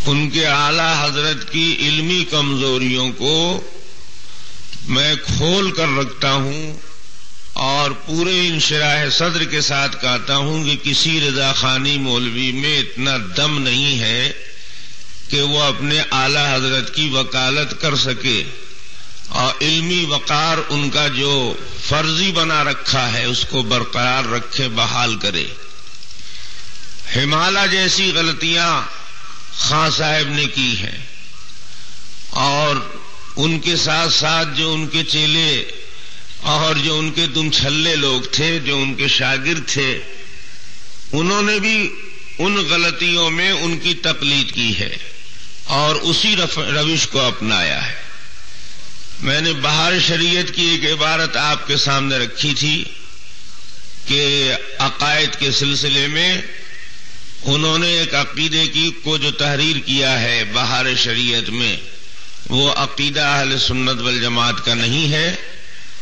ان کے اعلی حضرت کی علمی کمزوریوں کو میں کھول کر رکھتا ہوں اور پورے انشراح صدر کے ساتھ کہتا ہوں کہ کسی رضا خانی مولوی میں اتنا دم نہیں ہے کہ وہ اپنے اعلی حضرت کی وکالت کر سکے اور علمی وقار ان کا جو فرضی بنا رکھا ہے اس کو برقرار رکھے، بحال کرے۔ ہمالہ جیسی غلطیاں خان صاحب نے کی ہیں اور ان کے ساتھ ساتھ جو ان کے چیلے اور جو ان کے دم چھلے لوگ تھے، جو ان کے شاگرد تھے، انہوں نے بھی ان غلطیوں میں ان کی تقلید کی ہے اور اسی روش کو اپنایا ہے۔ میں نے بہار شریعت کی ایک عبارت آپ کے سامنے رکھی تھی کہ عقائد کے سلسلے میں انہوں نے ایک عقیدے کی کو جو تحریر کیا ہے بہار شریعت میں، وہ عقیدہ اہل سنت والجماعت کا نہیں ہے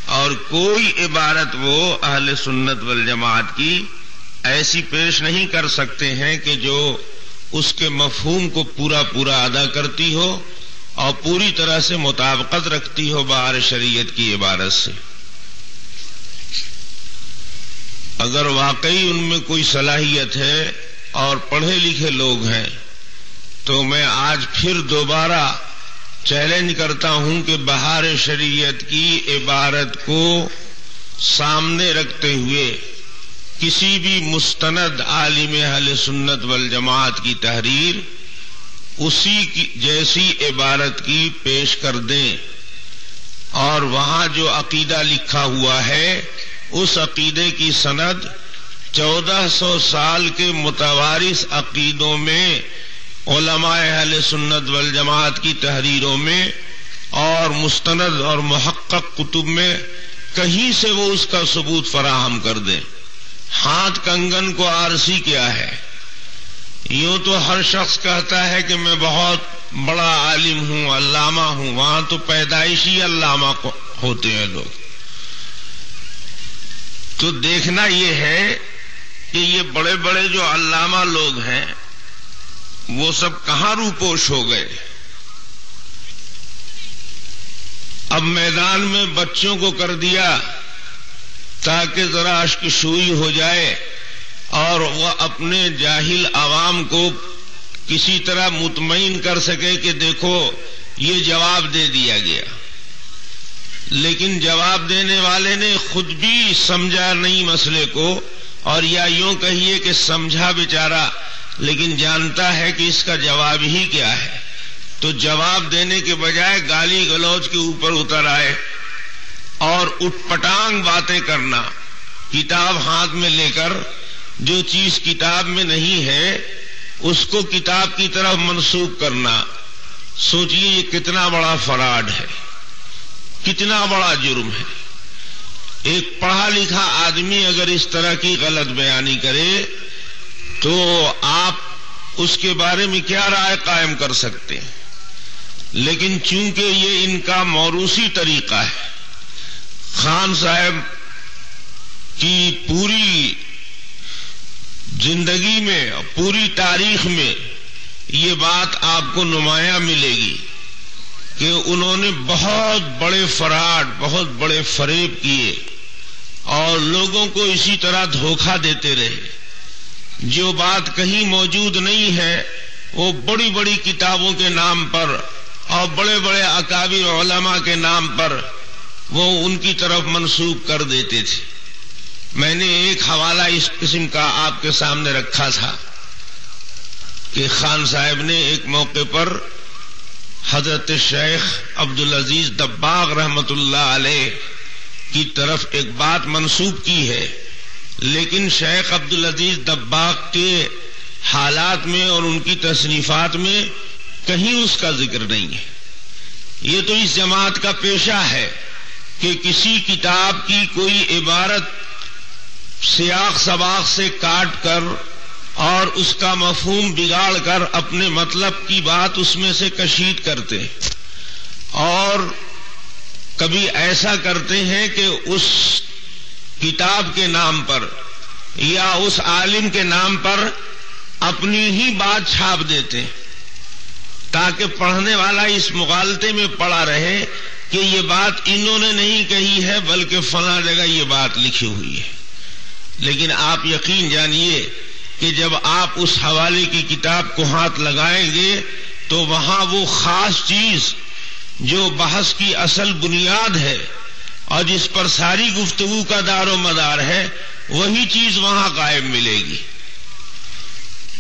اور کوئی عبارت وہ اہل سنت والجماعت کی ایسی پیش نہیں کر سکتے ہیں کہ جو اس کے مفہوم کو پورا ادا کرتی ہو اور پوری طرح سے مطابقت رکھتی ہو بہار شریعت کی عبارت سے۔ اگر واقعی ان میں کوئی صلاحیت ہے اور پڑھے لکھے لوگ ہیں تو میں آج پھر دوبارہ چیلنج کرتا ہوں کہ بہار شریعت کی عبارت کو سامنے رکھتے ہوئے کسی بھی مستند عالم اہل سنت والجماعت کی تحریر اسی کی جیسی عبارت کی پیش کر دیں اور وہاں جو عقیدہ لکھا ہوا ہے اس عقیدے کی سند 1400 سال کے متوارث عقیدوں میں، علماء اہل سنت والجماعت کی تحریروں میں اور مستند اور محقق کتب میں کہیں سے وہ اس کا ثبوت فراہم کر دیں۔ ہاتھ کنگن کو آرسی کیا ہے؟ یوں تو ہر شخص کہتا ہے کہ میں بہت بڑا عالم ہوں، علامہ ہوں، وہاں تو پیدائشی علامہ ہوتے ہیں لوگ۔ تو دیکھنا یہ ہے کہ یہ بڑے بڑے جو علامہ لوگ ہیں وہ سب کہاں روپوش ہو گئے؟ اب میدان میں بچوں کو کر دیا تاکہ ذرا اشک شوئی ہو جائے اور وہ اپنے جاہل عوام کو کسی طرح مطمئن کر سکے کہ دیکھو یہ جواب دے دیا گیا، لیکن جواب دینے والے نے خود بھی سمجھا نہیں مسئلے کو، اور یا یوں کہیے کہ سمجھا بیچارہ لیکن جانتا ہے کہ اس کا جواب ہی کیا ہے، تو جواب دینے کے بجائے گالی گلوچ کے اوپر اتر آئے اور اٹھ پٹانگ باتیں کرنا، کتاب ہاتھ میں لے کر جو چیز کتاب میں نہیں ہے اس کو کتاب کی طرف منسوب کرنا۔ سوچئے یہ کتنا بڑا فراڈ ہے، کتنا بڑا جرم ہے۔ ایک پڑھا لکھا آدمی اگر اس طرح کی غلط بیانی کرے تو آپ اس کے بارے میں کیا رائے قائم کر سکتے ہیں؟ لیکن چونکہ یہ ان کا موروثی طریقہ ہے، خان صاحب کی پوری زندگی میں پوری تاریخ میں یہ بات آپ کو نمایاں ملے گی کہ انہوں نے بہت بڑے فراڈ، بہت بڑے فریب کیے اور لوگوں کو اسی طرح دھوکہ دیتے رہے۔ جو بات کہیں موجود نہیں ہے وہ بڑی بڑی کتابوں کے نام پر اور بڑے بڑے اکابر علماء کے نام پر وہ ان کی طرف منسوب کر دیتے تھے۔ میں نے ایک حوالہ اس قسم کا آپ کے سامنے رکھا تھا کہ خان صاحب نے ایک موقع پر حضرت شیخ عبدالعزیز دباغ رحمت اللہ علیہ کی طرف ایک بات منسوب کی ہے، لیکن شیخ عبدالعزیز دباغ کے حالات میں اور ان کی تصنیفات میں کہیں اس کا ذکر نہیں ہے۔ یہ تو اس جماعت کا پیشہ ہے کہ کسی کتاب کی کوئی عبارت سیاق سباق سے کاٹ کر اور اس کا مفہوم بگاڑ کر اپنے مطلب کی بات اس میں سے کشید کرتے ہیں، اور کبھی ایسا کرتے ہیں کہ اس کتاب کے نام پر یا اس عالم کے نام پر اپنی ہی بات چھاپ دیتے ہیں۔ تاکہ پڑھنے والا اس مغالطے میں پڑا رہے کہ یہ بات انہوں نے نہیں کہی ہے بلکہ فلاں جگہ یہ بات لکھی ہوئی ہے. لیکن آپ یقین جانیے کہ جب آپ اس حوالے کی کتاب کو ہاتھ لگائیں گے تو وہاں وہ خاص چیز جو بحث کی اصل بنیاد ہے اور جس پر ساری گفتگو کا دار و مدار ہے وہی چیز وہاں قائم ملے گی.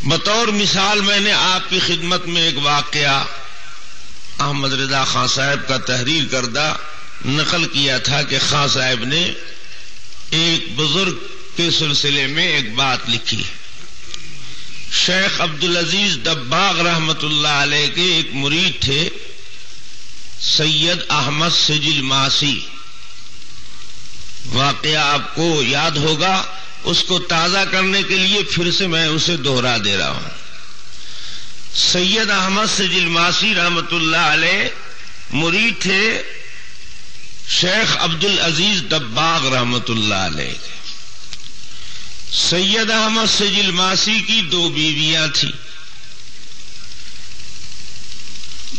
بطور مثال میں نے آپ کی خدمت میں ایک واقعہ احمد رضا خان صاحب کا تحریر کردہ نقل کیا تھا کہ خان صاحب نے ایک بزرگ کے سلسلے میں ایک بات لکھی. شیخ عبدالعزیز دباغ رحمت اللہ علیہ کے ایک مرید تھے سید احمد سجل ماسی. واقعہ آپ کو یاد ہوگا، اس کو تازہ کرنے کے لیے پھر سے میں اسے دوہرا دے رہا ہوں. سید احمد سجل ماسی رحمت اللہ علیہ مرید تھے شیخ عبدالعزیز دباغ رحمت اللہ علیہ. سید احمد سجل ماسی کی 2 بیویاں تھیں.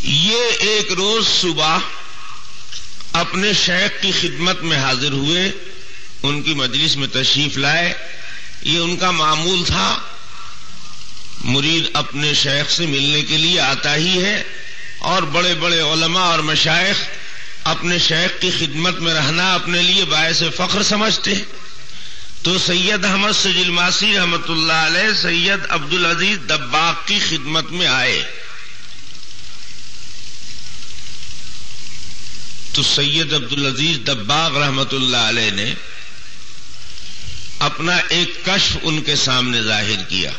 یہ ایک روز صبح اپنے شیخ کی خدمت میں حاضر ہوئے، ان کی مجلس میں تشریف لائے. یہ ان کا معمول تھا، مرید اپنے شیخ سے ملنے کے لیے آتا ہی ہے، اور بڑے بڑے علماء اور مشائخ اپنے شیخ کی خدمت میں رہنا اپنے لیے باعث فخر سمجھتے ہیں. تو سید احمد سجل ماسی رحمت اللہ علیہ سید عبدالعزیز دباغ کی خدمت میں آئے. تو سید عبدالعزیز دباغ رحمت اللہ علیہ نے اپنا ایک کشف ان کے سامنے ظاہر کیا.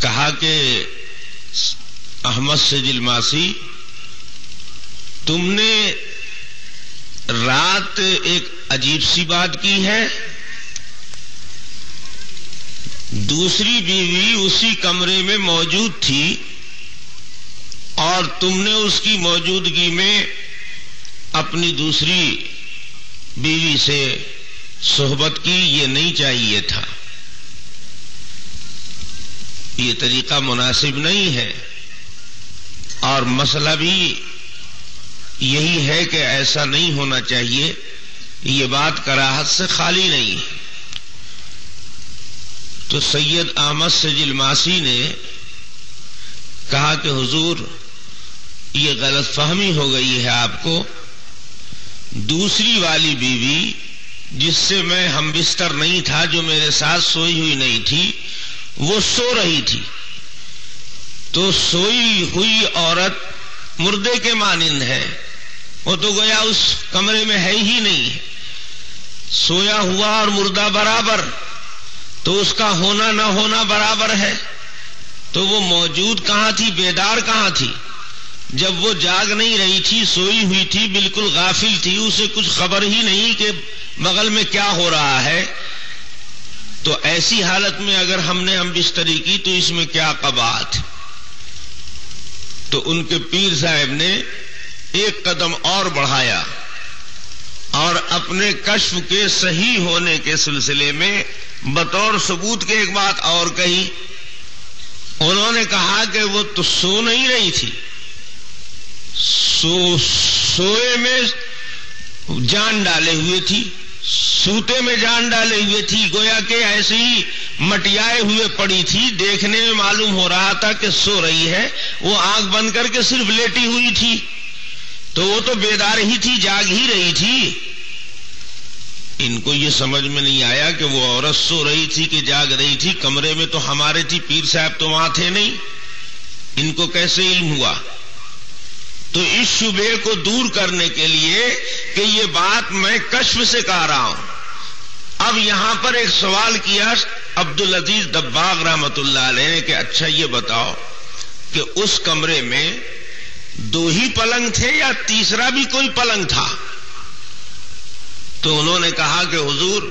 کہا کہ احمد سجل ماسی، تم نے رات ایک عجیب سی بات کی ہے. دوسری بیوی اسی کمرے میں موجود تھی اور تم نے اس کی موجودگی میں اپنی دوسری بیوی سے صحبت کی. یہ نہیں چاہیے تھا، یہ طریقہ مناسب نہیں ہے، اور مسئلہ بھی یہی ہے کہ ایسا نہیں ہونا چاہیے. یہ بات کراہت سے خالی نہیں ہے. تو سید احمد سجل ماسی نے کہا کہ حضور یہ غلط فہمی ہو گئی ہے آپ کو. دوسری والی بیوی جس سے میں ہم بستر نہیں تھا، جو میرے ساتھ سوئی ہوئی نہیں تھی، وہ سو رہی تھی. تو سوئی ہوئی عورت مردے کے مانند ہے، وہ تو گویا اس کمرے میں ہے ہی نہیں. سویا ہوا اور مردہ برابر، تو اس کا ہونا نہ ہونا برابر ہے. تو وہ موجود کہاں تھی، بیدار کہاں تھی؟ جب وہ جاگ نہیں رہی تھی، سوئی ہوئی تھی، بالکل غافل تھی، اسے کچھ خبر ہی نہیں کہ بغل میں کیا ہو رہا ہے. تو ایسی حالت میں اگر ہم نے ہم بستری کی تو اس میں کیا قباحت. تو ان کے پیر صاحب نے ایک قدم اور بڑھایا اور اپنے کشف کے صحیح ہونے کے سلسلے میں بطور ثبوت کے ایک بات اور کہی. انہوں نے کہا کہ وہ تو سو نہیں رہی تھی، سوئے میں جان ڈالے ہوئے تھی، سوتے میں جان ڈالے ہوئے تھی، گویا کہ ایسے ہی مٹیائے ہوئے پڑی تھی. دیکھنے میں معلوم ہو رہا تھا کہ سو رہی ہے، وہ آنکھ بند کر کے صرف لیٹی ہوئی تھی. تو وہ تو بیدار ہی تھی، جاگ ہی رہی تھی. ان کو یہ سمجھ میں نہیں آیا کہ وہ عورت سو رہی تھی کہ جاگ رہی تھی. کمرے میں تو ہمارے تھی، پیر صاحب تو وہاں تھے نہیں، ان کو کیسے علم ہوا؟ تو اس شبے کو دور کرنے کے لیے کہ یہ بات میں کشف سے کہہ رہا ہوں. اب یہاں پر ایک سوال کیا عبدالعزیز دباغ رحمت اللہ علیہ نے کہ اچھا یہ بتاؤ کہ اس کمرے میں 2 ہی پلنگ تھے یا تیسرا بھی کوئی پلنگ تھا؟ تو انہوں نے کہا کہ حضور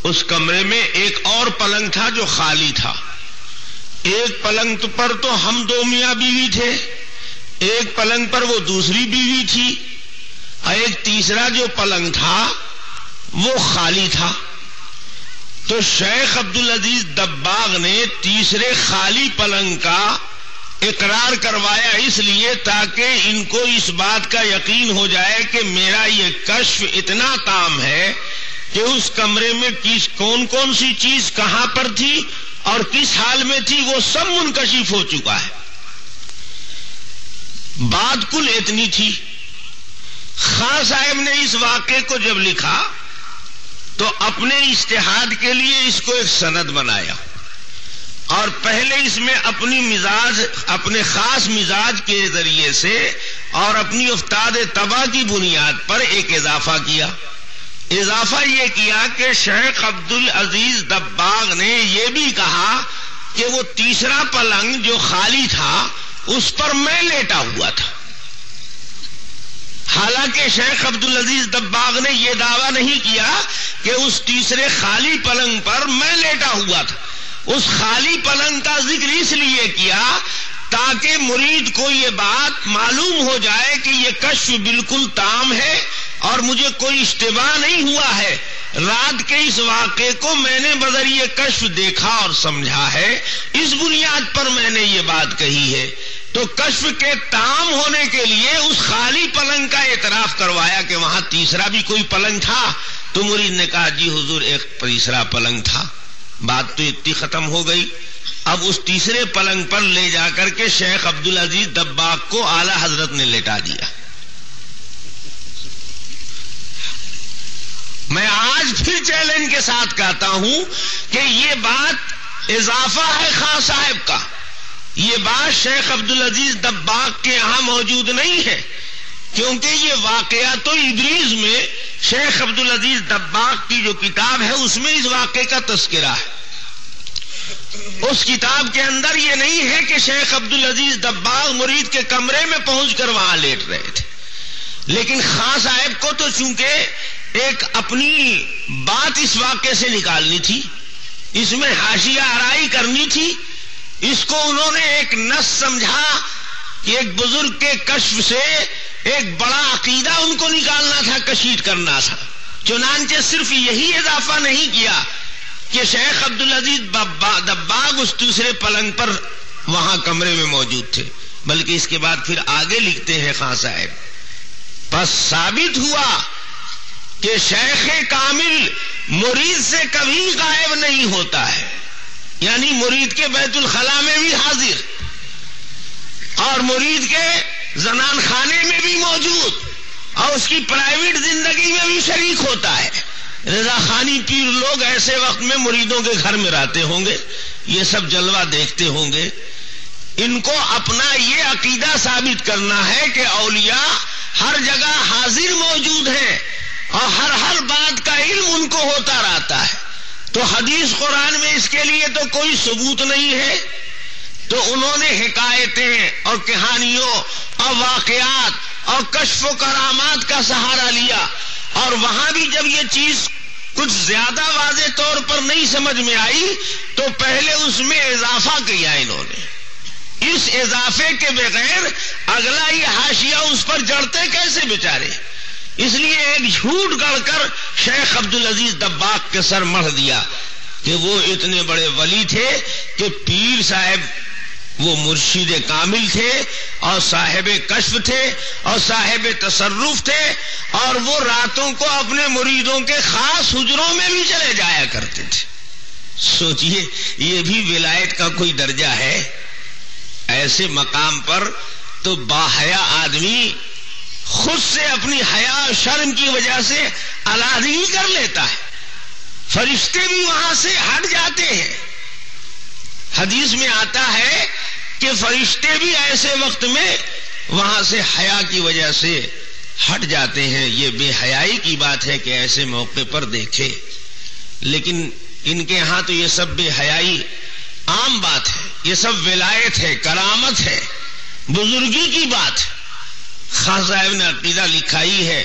اس کمرے میں ایک اور پلنگ تھا جو خالی تھا. ایک پلنگ پر تو ہم 2 میاں بیوی تھے، ایک پلنگ پر وہ دوسری بیوی تھی، اور ایک تیسرا جو پلنگ تھا وہ خالی تھا. تو شیخ عبدالعزیز دباغ نے تیسرے خالی پلنگ کا اقرار کروایا اس لیے تاکہ ان کو اس بات کا یقین ہو جائے کہ میرا یہ کشف اتنا تام ہے کہ اس کمرے میں کون کون سی چیز کہاں پر تھی اور کس حال میں تھی وہ سب منکشف ہو چکا ہے. بات کل اتنی تھی. خان صاحب نے اس واقعے کو جب لکھا تو اپنے اجتہاد کے لیے اس کو ایک سند بنایا اور پہلے اس میں اپنے خاص مزاج کے ذریعے سے اور اپنی افتاد طبع کی بنیاد پر ایک اضافہ کیا. اضافہ یہ کیا کہ شیخ عبدالعزیز دباغ نے یہ بھی کہا کہ وہ تیسرا پلنگ جو خالی تھا اس پر میں لیٹا ہوا تھا. حالانکہ شیخ عبدالعزیز دباغ نے یہ دعویٰ نہیں کیا کہ اس تیسرے خالی پلنگ پر میں لیٹا ہوا تھا. اس خالی پلنگ کا ذکر اس لیے کیا تاکہ مرید کو یہ بات معلوم ہو جائے کہ یہ کشف بالکل تام ہے اور مجھے کوئی اشتباہ نہیں ہوا ہے. رات کے اس واقعے کو میں نے بذریعہ کشف دیکھا اور سمجھا ہے, اس بنیاد پر میں نے یہ بات کہی ہے. تو کشف کے تام ہونے کے لیے اس خالی پلنگ کا اعتراف کروایا کہ وہاں تیسرا بھی کوئی پلنگ تھا. تو مرید نے کہا جی حضور ایک تیسرا پلنگ تھا. بات تو اتنی ختم ہو گئی. اب اس تیسرے پلنگ پر لے جا کر کے شیخ عبدالعزیز دباغ کو اعلی حضرت نے لٹا دیا. میں آج پھر چیلنج کے ساتھ کہتا ہوں کہ یہ بات اضافہ ہے خان صاحب کا. یہ بات شیخ عبدالعزیز دباغ کے یہاں موجود نہیں ہے, کیونکہ یہ واقعہ تو ابریز میں شیخ عبدالعزیز دباغ کی جو کتاب ہے اس میں اس واقعے کا تذکرہ ہے. اس کتاب کے اندر یہ نہیں ہے کہ شیخ عبدالعزیز دباغ مرید کے کمرے میں پہنچ کر وہاں لیٹ رہے تھے. لیکن خان صاحب کو تو چونکہ ایک اپنی بات اس واقعے سے نکالنی تھی, اس میں حاشیہ آرائی کرنی تھی, اس کو انہوں نے ایک نص سمجھا کہ ایک بزرگ کے کشف سے ایک بڑا عقیدہ ان کو نکالنا تھا, کشید کرنا تھا. چنانچہ صرف یہی اضافہ نہیں کیا کہ شیخ عبدالعزیز دباغ اس دوسرے پلنگ پر وہاں کمرے میں موجود تھے, بلکہ اس کے بعد پھر آگے لکھتے ہیں خان صاحب, بس ثابت ہوا کہ شیخ کامل مرید سے کبھی غائب نہیں ہوتا ہے. یعنی مرید کے بیت الخلا میں بھی حاضر اور مرید کے زنان خانے میں بھی موجود اور اس کی پرائیویٹ زندگی میں بھی شریک ہوتا ہے. رضا خانی پیر لوگ ایسے وقت میں مریدوں کے گھر میں رہتے ہوں گے, یہ سب جلوہ دیکھتے ہوں گے. ان کو اپنا یہ عقیدہ ثابت کرنا ہے کہ اولیاء ہر جگہ حاضر موجود ہیں اور ہر بات کا علم ان کو ہوتا رہتا ہے. تو حدیث قرآن میں اس کے لیے تو کوئی ثبوت نہیں ہے. تو انہوں نے حکایتیں اور کہانیوں اور واقعات اور کشف و کرامات کا سہارا لیا, اور وہاں بھی جب یہ چیز کچھ زیادہ واضح طور پر نہیں سمجھ میں آئی تو پہلے اس میں اضافہ کیا انہوں نے. اس اضافے کے بغیر اگلا یہ حاشیہ اس پر جڑتے کیسے بیچارے؟ اس لیے ایک جھوٹ گڑھ کر شیخ عبدالعزیز دباغ کے سر مڑ دیا کہ وہ اتنے بڑے ولی تھے کہ پیر صاحب وہ مرشد کامل تھے اور صاحب کشف تھے اور صاحب تصرف تھے, اور وہ راتوں کو اپنے مریدوں کے خاص حجروں میں بھی چلے جایا کرتے تھے. سوچئے یہ بھی ولایت کا کوئی درجہ ہے. ایسے مقام پر تو باحیا آدمی خود سے اپنی حیا اور شرم کی وجہ سے علیحدگی کر لیتا ہے. فرشتے بھی وہاں سے ہٹ جاتے ہیں. حدیث میں آتا ہے کہ فرشتے بھی ایسے وقت میں وہاں سے حیا کی وجہ سے ہٹ جاتے ہیں. یہ بے حیائی کی بات ہے کہ ایسے موقع پر دیکھے, لیکن ان کے ہاں تو یہ سب بے حیائی عام بات ہے. یہ سب ولایت ہے, کرامت ہے, بزرگی کی بات ہے. خان صاحب نے عقیدہ لکھا ہی ہے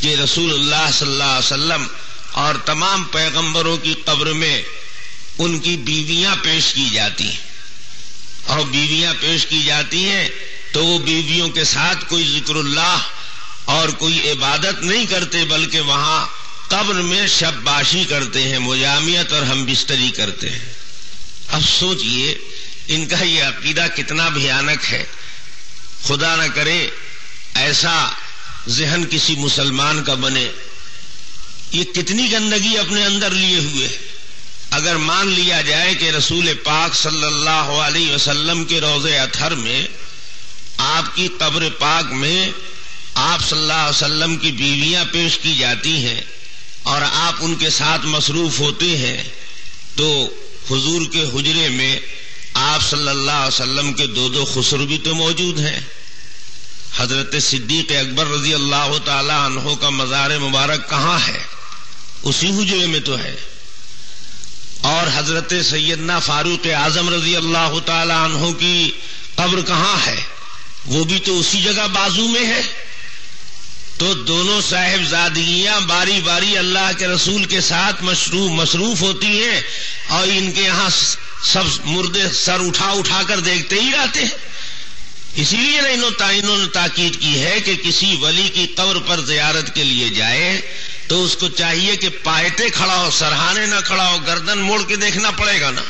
کہ رسول اللہ صلی اللہ علیہ وسلم اور تمام پیغمبروں کی قبر میں ان کی بیویاں پیش کی جاتی ہیں, اور بیویاں پیش کی جاتی ہیں تو وہ بیویوں کے ساتھ کوئی ذکر اللہ اور کوئی عبادت نہیں کرتے, بلکہ وہاں قبر میں شب باشی کرتے ہیں, مجامعت اور ہم بستری کرتے ہیں. اب سوچئے ان کا یہ عقیدہ کتنا بھیانک ہے. خدا نہ کرے ایسا ذہن کسی مسلمان کا بنے. یہ کتنی گندگی اپنے اندر لیے ہوئے. اگر مان لیا جائے کہ رسول پاک صلی اللہ علیہ وسلم کے روضہ اطہر میں، آپ کی قبر پاک میں آپ صلی اللہ علیہ وسلم کی بیویاں پیش کی جاتی ہیں اور آپ ان کے ساتھ مصروف ہوتے ہیں، تو حضور کے حجرے میں آپ صلی اللہ علیہ وسلم کے دو خسر بھی تو موجود ہیں. حضرت صدیق اکبر رضی اللہ تعالی عنہ کا مزار مبارک کہاں ہے؟ اسی حجرے میں تو ہے. اور حضرت سیدنا فاروق اعظم رضی اللہ تعالی عنہ کی قبر کہاں ہے؟ وہ بھی تو اسی جگہ بازو میں ہے. تو دونوں صاحبزادیاں باری باری اللہ کے رسول کے ساتھ مصروف ہوتی ہیں اور ان کے یہاں سب مردے سر اٹھا کر دیکھتے ہی رہتے ہیں. اسی لیے انہوں نے تاکید کی ہے کہ کسی ولی کی قبر پر زیارت کے لیے جائے تو اس کو چاہیے کہ پایتے کھڑا ہو، سرہانے نہ کھڑا ہو، گردن موڑ کے دیکھنا پڑے گا نا.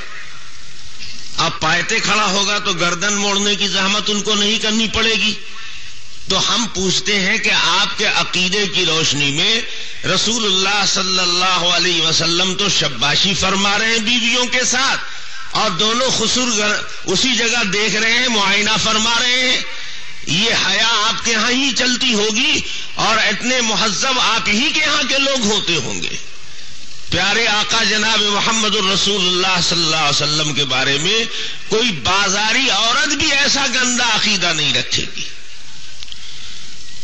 اب پایتے کھڑا ہوگا تو گردن موڑنے کی زحمت ان کو نہیں کرنی پڑے گی. تو ہم پوچھتے ہیں کہ آپ کے عقیدے کی روشنی میں رسول اللہ صلی اللہ علیہ وسلم تو شباشی فرما رہے ہیں بیویوں کے ساتھ، اور دونوں خسر اسی جگہ دیکھ رہے ہیں، معائنہ فرما رہے ہیں. یہ حیا آپ کے ہاں ہی چلتی ہوگی اور اتنے مہذب آپ ہی کے ہاں کے لوگ ہوتے ہوں گے. پیارے آقا جناب محمد الرسول اللہ صلی اللہ علیہ وسلم کے بارے میں کوئی بازاری عورت بھی ایسا گندا عقیدہ نہیں رکھے گی.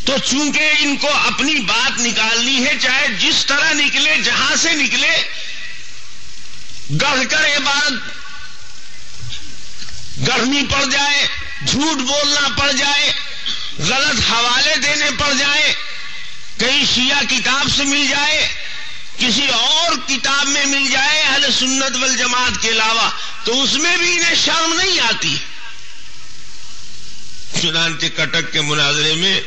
تو چونکہ ان کو اپنی بات نکالنی ہے، چاہے جس طرح نکلے، جہاں سے نکلے، گڑھ کر عبادت گڑھنی پڑ جائے، جھوٹ بولنا پڑ جائے، غلط حوالے دینے پڑ جائے، کہیں شیعہ کتاب سے مل جائے، کسی اور کتاب میں مل جائے اہل سنت والجماعت کے علاوہ، تو اس میں بھی انہیں شرم نہیں آتی. چنانچہ کٹک کے مناظرے میں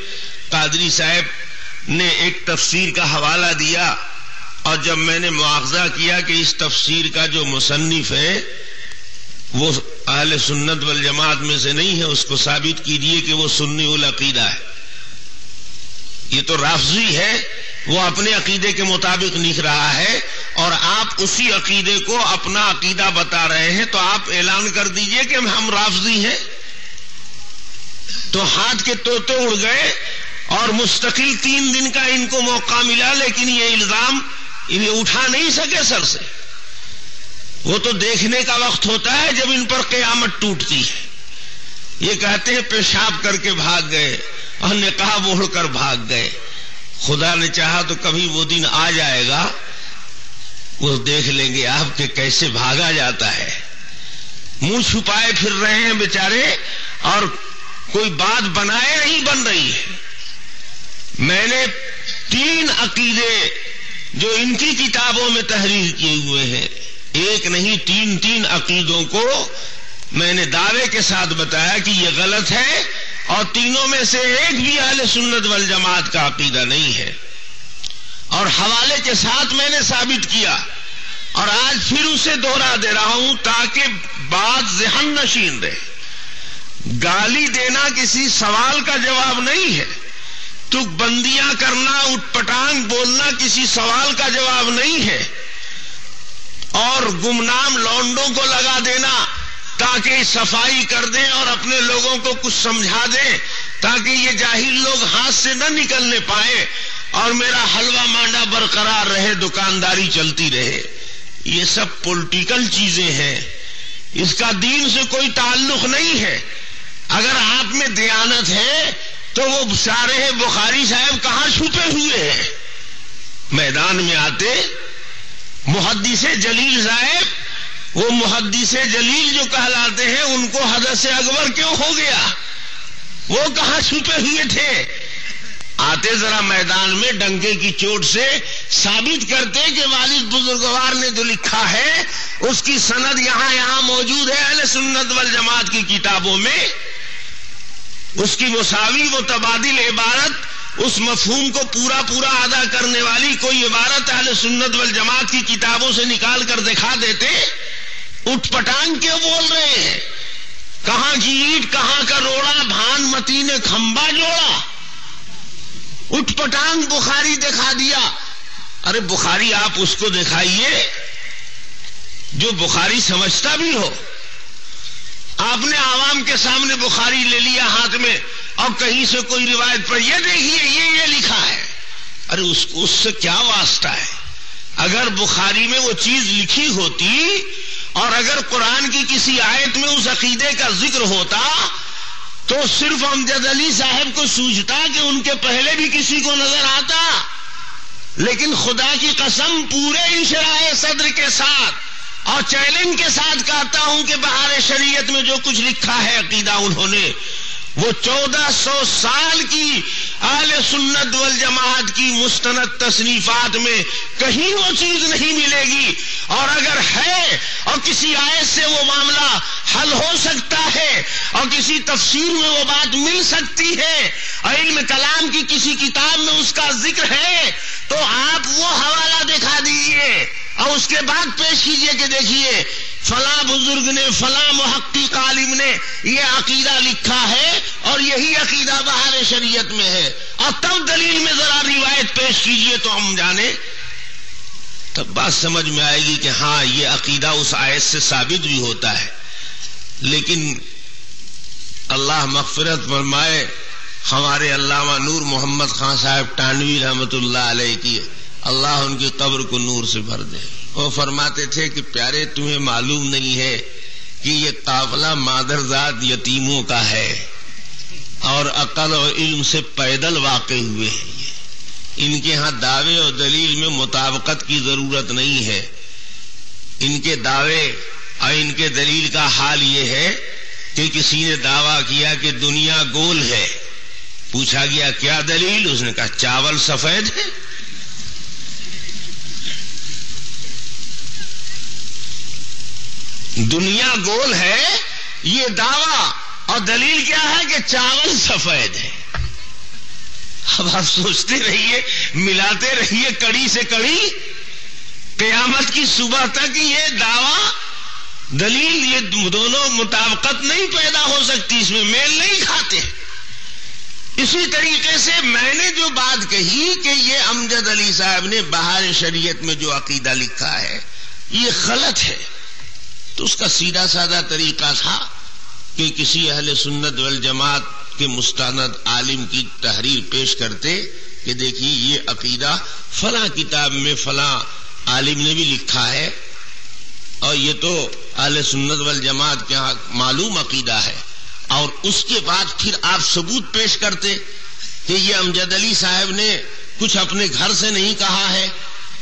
قادری صاحب نے ایک تفسیر کا حوالہ دیا، اور جب میں نے مواخذہ کیا کہ اس تفسیر کا جو مصنف ہے وہ اہل سنت والجماعت میں سے نہیں ہے، اس کو ثابت کیجیے کہ وہ سنی العقیدہ ہے. یہ تو رافضی ہے، وہ اپنے عقیدے کے مطابق لکھ رہا ہے اور آپ اسی عقیدے کو اپنا عقیدہ بتا رہے ہیں. تو آپ اعلان کر دیجئے کہ ہم رافضی ہیں. تو ہاتھ کے طوطے اڑ گئے اور مستقل 3 دن کا ان کو موقع ملا، لیکن یہ الزام انہیں اٹھا نہیں سکے سر سے. وہ تو دیکھنے کا وقت ہوتا ہے جب ان پر قیامت ٹوٹتی ہے. یہ کہتے ہیں پیشاب کر کے بھاگ گئے اور نقاب اوڑھ کر بھاگ گئے. خدا نے چاہا تو کبھی وہ دن آ جائے گا، وہ دیکھ لیں گے آپ کے کیسے بھاگا جاتا ہے. منہ چھپائے پھر رہے ہیں بیچارے اور کوئی بات بنائے نہیں بن رہی ہے. میں نے 3 عقیدے جو ان کی کتابوں میں تحریر کیے ہوئے ہیں، ایک نہیں 3 عقیدوں کو میں نے دعوے کے ساتھ بتایا کہ یہ غلط ہے، اور تینوں میں سے ایک بھی اہل سنت والجماعت کا عقیدہ نہیں ہے. اور حوالے کے ساتھ میں نے ثابت کیا، اور آج پھر اسے دوہرا دے رہا ہوں تاکہ بات ذہن نشین رہے. گالی دینا کسی سوال کا جواب نہیں ہے، تو بندیاں کرنا، اٹھ پٹانگ بولنا کسی سوال کا جواب نہیں ہے، اور گمنام لونڈوں کو لگا دینا تاکہ صفائی کر دیں اور اپنے لوگوں کو کچھ سمجھا دیں تاکہ یہ جاہل لوگ ہاتھ سے نہ نکلنے پائے اور میرا حلوہ مانڈا برقرار رہے، دکانداری چلتی رہے. یہ سب پولیٹیکل چیزیں ہیں، اس کا دین سے کوئی تعلق نہیں ہے. اگر آپ میں دیانت ہے تو وہ شارح بخاری صاحب کہاں چھپے ہوئے ہیں؟ میدان میں آتے. محدث جلیل صاحب، وہ محدث جلیل جو کہلاتے ہیں، ان کو حدث اکبر کیوں ہو گیا؟ وہ کہاں چھپے ہوئے تھے؟ آتے ذرا میدان میں ڈنکے کی چوٹ سے ثابت کرتے کہ والد بزرگوار نے جو لکھا ہے اس کی سند یہاں موجود ہے اہل سنت والجماعت کی کتابوں میں. اس کی مساوی متبادل عبارت، اس مفہوم کو پورا ادا کرنے والی کوئی عبارت اہل سنت والجماعت کی کتابوں سے نکال کر دکھا دیتے. اٹھ پٹانگ کیوں بول رہے ہیں؟ کہاں کی اینٹ کہاں کا روڑا، بھانمتی نے کھمبا جوڑا، اٹھ پٹانگ بخاری دکھا دیا. ارے بخاری آپ اس کو دکھائیے جو بخاری سمجھتا بھی ہو. آپ نے عوام کے سامنے بخاری لے لیا ہاتھ میں اور کہیں سے کوئی روایت پر یہ دیکھیے یہ لکھا ہے. ارے اس سے کیا واسطہ ہے؟ اگر بخاری میں وہ چیز لکھی ہوتی اور اگر قرآن کی کسی آیت میں اس عقیدے کا ذکر ہوتا تو صرف امجد علی صاحب کو سوجھتا کہ ان کے پہلے بھی کسی کو نظر آتا. لیکن خدا کی قسم پورے انشراح صدر کے ساتھ اور چیلنج کے ساتھ کہتا ہوں کہ بہار شریعت میں جو کچھ لکھا ہے عقیدہ انہوں نے، وہ 1400 سال کی اہل سنت والجماعت کی مستند تصنیفات میں کہیں وہ چیز نہیں ملے گی. اور اگر ہے اور کسی آیت سے وہ معاملہ حل ہو سکتا ہے اور کسی تفسیر میں وہ بات مل سکتی ہے اور علم کلام کی کسی کتاب میں اس کا ذکر ہے تو آپ وہ حوالہ دکھا دیجئے اور اس کے بعد پیش کیجئے کہ دیکھیے فلاں بزرگ نے فلاں محقق عالم نے یہ عقیدہ لکھا ہے اور یہی عقیدہ بہار شریعت میں ہے، اور تب دلیل میں ذرا روایت پیش کیجئے تو ہم جانے، تب بات سمجھ میں آئے گی کہ ہاں یہ عقیدہ اس آیت سے ثابت بھی ہوتا ہے. لیکن اللہ مغفرت فرمائے ہمارے علامہ نور محمد خان صاحب ٹانوی رحمت اللہ علیہ کی، اللہ ان کی قبر کو نور سے بھر دے. وہ فرماتے تھے کہ پیارے تمہیں معلوم نہیں ہے کہ یہ قافلہ مادرزاد یتیموں کا ہے اور عقل اور علم سے پیدل واقع ہوئے ہیں. ان کے ہاں دعوے اور دلیل میں مطابقت کی ضرورت نہیں ہے. ان کے دعوے اور ان کے دلیل کا حال یہ ہے کہ کسی نے دعویٰ کیا کہ دنیا گول ہے، پوچھا گیا کیا دلیل؟ اس نے کہا چاول سفید ہے. دنیا گول ہے یہ دعویٰ اور دلیل کیا ہے کہ چاول سفید ہے. اب آپ سوچتے رہیے، ملاتے رہیے کڑی سے کڑی، قیامت کی صبح تک یہ دعویٰ دلیل یہ دونوں مطابقت نہیں پیدا ہو سکتی، اس میں میل نہیں کھاتے. اسی طریقے سے میں نے جو بات کہی کہ یہ امجد علی صاحب نے بہار شریعت میں جو عقیدہ لکھا ہے یہ غلط ہے، تو اس کا سیدھا سادہ طریقہ تھا کہ کسی اہل سنت والجماعت کے مستند عالم کی تحریر پیش کرتے کہ دیکھیے یہ عقیدہ فلاں کتاب میں فلاں عالم نے بھی لکھا ہے اور یہ تو اہل سنت والجماعت کے ہاں معلوم عقیدہ ہے، اور اس کے بعد پھر آپ ثبوت پیش کرتے کہ یہ امجد علی صاحب نے کچھ اپنے گھر سے نہیں کہا ہے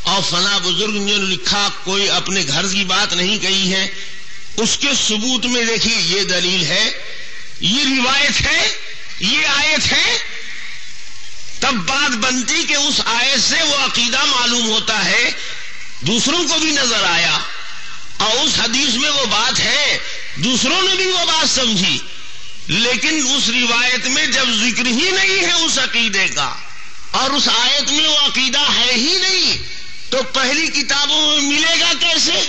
اور فلاں بزرگ نے لکھا کوئی اپنے گھر کی بات نہیں کہی ہے. اس کے ثبوت میں دیکھیے یہ دلیل ہے، یہ روایت ہے، یہ آیت ہے. تب بات بنتی کہ اس آیت سے وہ عقیدہ معلوم ہوتا ہے، دوسروں کو بھی نظر آیا، اور اس حدیث میں وہ بات ہے دوسروں نے بھی وہ بات سمجھی. لیکن اس روایت میں جب ذکر ہی نہیں ہے اس عقیدے کا اور اس آیت میں وہ عقیدہ ہے ہی نہیں تو پہلی کتابوں میں ملے گا کیسے؟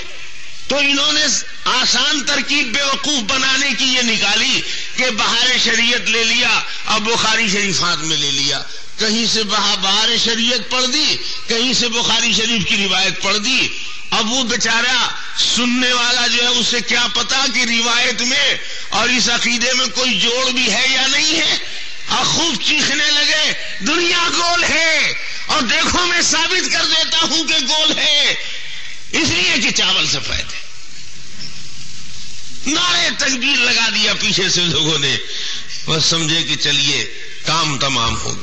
تو انہوں نے آسان ترکیب بیوقوف بنانے کی یہ نکالی کہ بہار شریعت لے لیا اور بخاری شریفات میں لے لیا، کہیں سے بہار شریعت پڑھ دی، کہیں سے بخاری شریف کی روایت پڑھ دی. اب وہ بیچارہ سننے والا جو ہے اسے کیا پتا کہ روایت میں اور اس عقیدے میں کوئی جوڑ بھی ہے یا نہیں ہے، اور خوب چیخنے لگے دنیا گول ہے اور دیکھو میں ثابت کر دیتا ہوں کہ گول ہے، اس لیے کہ چاول سفید ہے. نعرے تکبیر لگا دیا پیچھے سے لوگوں نے، بس سمجھے کہ چلیے کام تمام ہو گیا.